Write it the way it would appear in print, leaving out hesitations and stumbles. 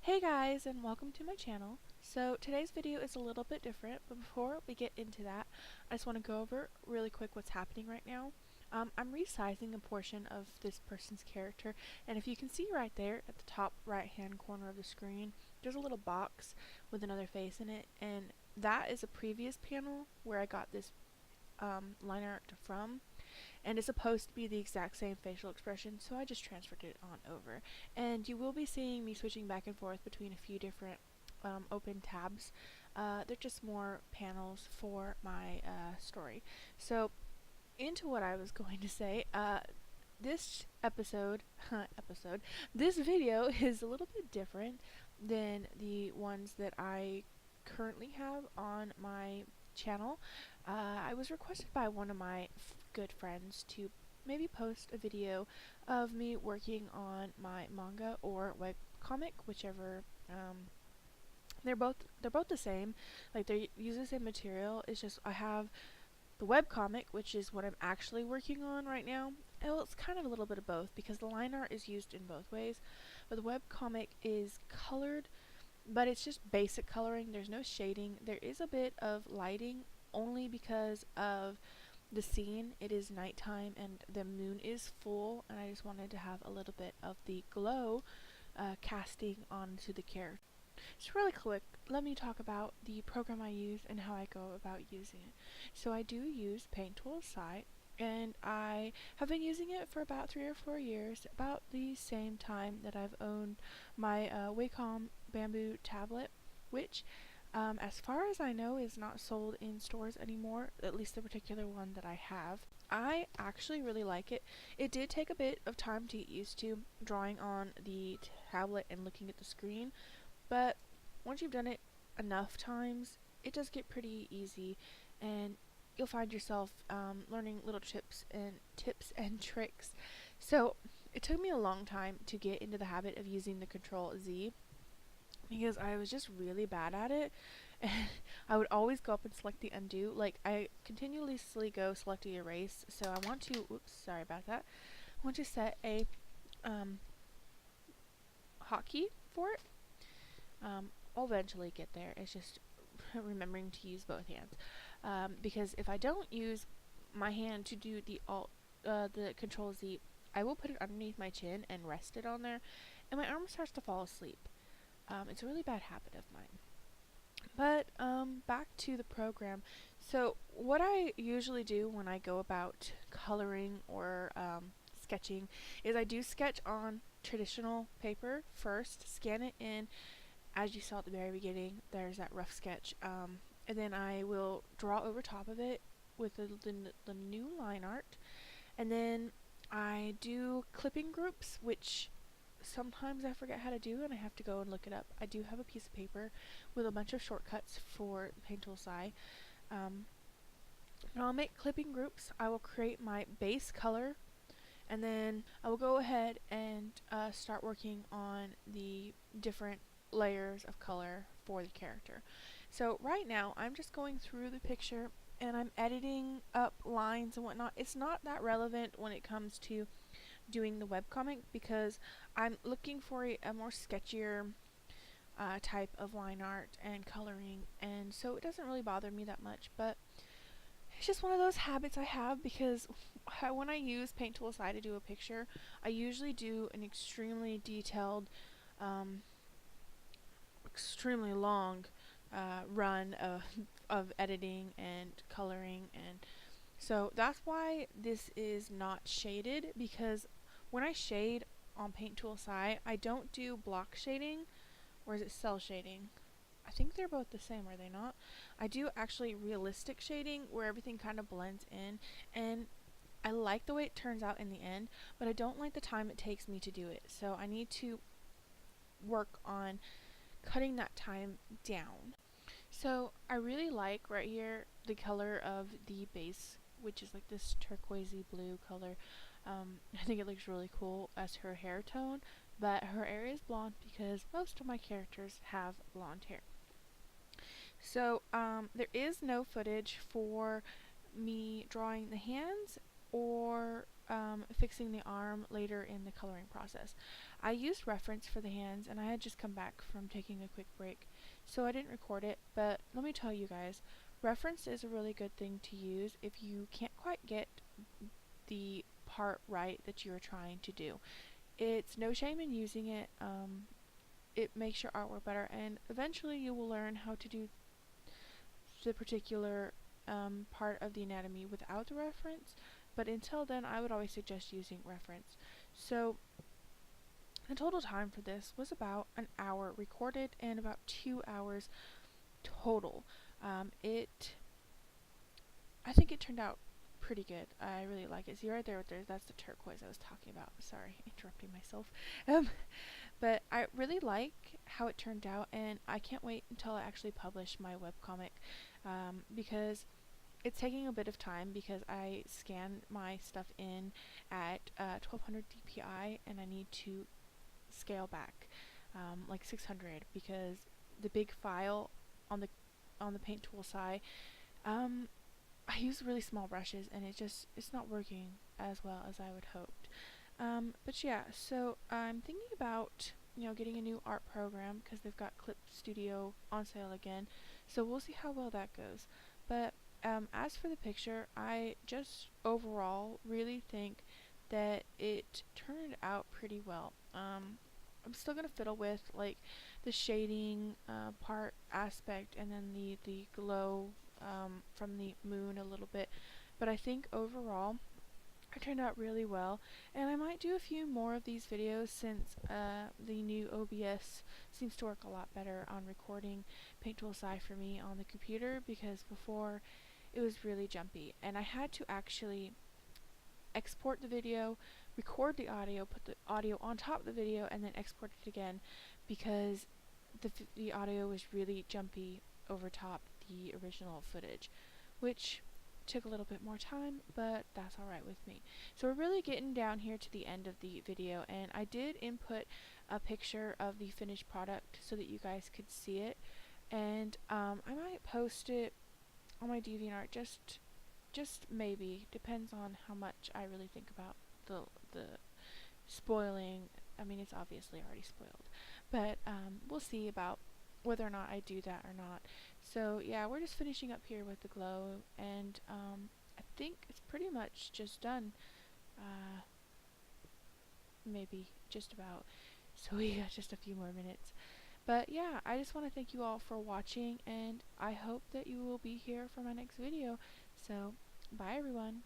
Hey guys, and welcome to my channel. So today's video is a little bit different, but before we get into that, I just want to go over really quick what's happening right now. I'm resizing a portion of this person's character, and if you can see right there at the top right hand corner of the screen, there's a little box with another face in it, and that is a previous panel where I got this line art from. And it's supposed to be the exact same facial expression, so I just transferred it on over. And you will be seeing me switching back and forth between a few different open tabs. They're just more panels for my story. So, into what I was going to say, this this video is a little bit different than the ones that I currently have on my channel. I was requested by one of my good friends to maybe post a video of me working on my manga or webcomic, whichever. They're both the same. Like, they use the same material. It's just I have the webcomic, which is what I'm actually working on right now. Well, it's kind of a little bit of both because the line art is used in both ways, but the webcomic is colored, but it's just basic coloring. There's no shading. There is a bit of lighting only because of the scene. It is nighttime and the moon is full, and I just wanted to have a little bit of the glow casting onto the character. So really quick, let me talk about the program I use and how I go about using it. So I do use Tool Sai, and I have been using it for about 3 or 4 years, about the same time that I've owned my Wacom bamboo tablet, which as far as I know is not sold in stores anymore, at least the particular one that I have. I actually really like it. It did take a bit of time to get used to drawing on the tablet and looking at the screen, but once you've done it enough times, it does get pretty easy, and you'll find yourself learning little tips and tricks. So it took me a long time to get into the habit of using the Control Z because I was just really bad at it, and I would always go up and select the undo. Like, I continuously go select the erase, so I want to, oops, sorry about that, I want to set a hotkey for it. I'll eventually get there. It's just remembering to use both hands, because if I don't use my hand to do the Control Z, I will put it underneath my chin and rest it on there, and my arm starts to fall asleep. It's a really bad habit of mine. But back to the program. So what I usually do when I go about coloring or sketching is I do sketch on traditional paper first, scan it in. As you saw at the very beginning, there's that rough sketch, and then I will draw over top of it with the new line art, and then I do clipping groups, which sometimes I forget how to do and I have to go and look it up. I do have a piece of paper with a bunch of shortcuts for Tool Sai. And I'll make clipping groups. I will create my base color, and then I will go ahead and start working on the different layers of color for the character. So right now I'm just going through the picture and I'm editing up lines and whatnot. It's not that relevant when it comes to doing the webcomic because I'm looking for a more sketchier type of line art and coloring, and so it doesn't really bother me that much, but it's just one of those habits I have because when I use Tool Sai to do a picture, I usually do an extremely detailed extremely long run of editing and coloring, and so that's why this is not shaded, because when I shade on Tool Sai, I don't do block shading, or is it cell shading? I think they're both the same, are they not? I do actually realistic shading where everything kind of blends in, and I like the way it turns out in the end, but I don't like the time it takes me to do it, so I need to work on cutting that time down. So I really like right here the color of the base, which is like this turquoisey blue color. I think it looks really cool as her hair tone, but her hair is blonde because most of my characters have blonde hair. So there is no footage for me drawing the hands or fixing the arm later in the coloring process. I used reference for the hands, and I had just come back from taking a quick break, so I didn't record it, but let me tell you guys, reference is a really good thing to use if you can't quite get the part right that you're trying to do. It's no shame in using it. It makes your artwork better, and eventually you will learn how to do the particular part of the anatomy without the reference, but until then I would always suggest using reference. So the total time for this was about an hour recorded and about 2 hours total. I think it turned out pretty good. I really like it. See right there, that's the turquoise I was talking about. Sorry, interrupting myself. But I really like how it turned out, and I can't wait until I actually publish my webcomic, because it's taking a bit of time because I scan my stuff in at 1200 dpi, and I need to scale back like 600 because the big file on the Paint Tool Sai, I use really small brushes, and it's not working as well as I would hoped. But yeah, so I'm thinking about getting a new art program because they've got Clip Studio on sale again, so we'll see how well that goes. But as for the picture, I just overall really think that it turned out pretty well. I'm still gonna fiddle with like the shading part aspect, and then the glow from the moon a little bit, but I think overall it turned out really well, and I might do a few more of these videos since the new OBS seems to work a lot better on recording Paint Tool Sai for me on the computer, because before it was really jumpy and I had to actually export the video, record the audio, put the audio on top of the video, and then export it again because the audio was really jumpy over top the original footage, which took a little bit more time, but that's alright with me. So we're really getting down here to the end of the video, and I did input a picture of the finished product so that you guys could see it, and I might post it on my DeviantArt, just maybe, depends on how much I really think about the spoiling. I mean, it's obviously already spoiled, but we'll see about whether or not I do that or not. So yeah, we're just finishing up here with the glow, and I think it's pretty much just done. Maybe just about. So we got just a few more minutes. But yeah, I just want to thank you all for watching, and I hope that you will be here for my next video. So bye everyone.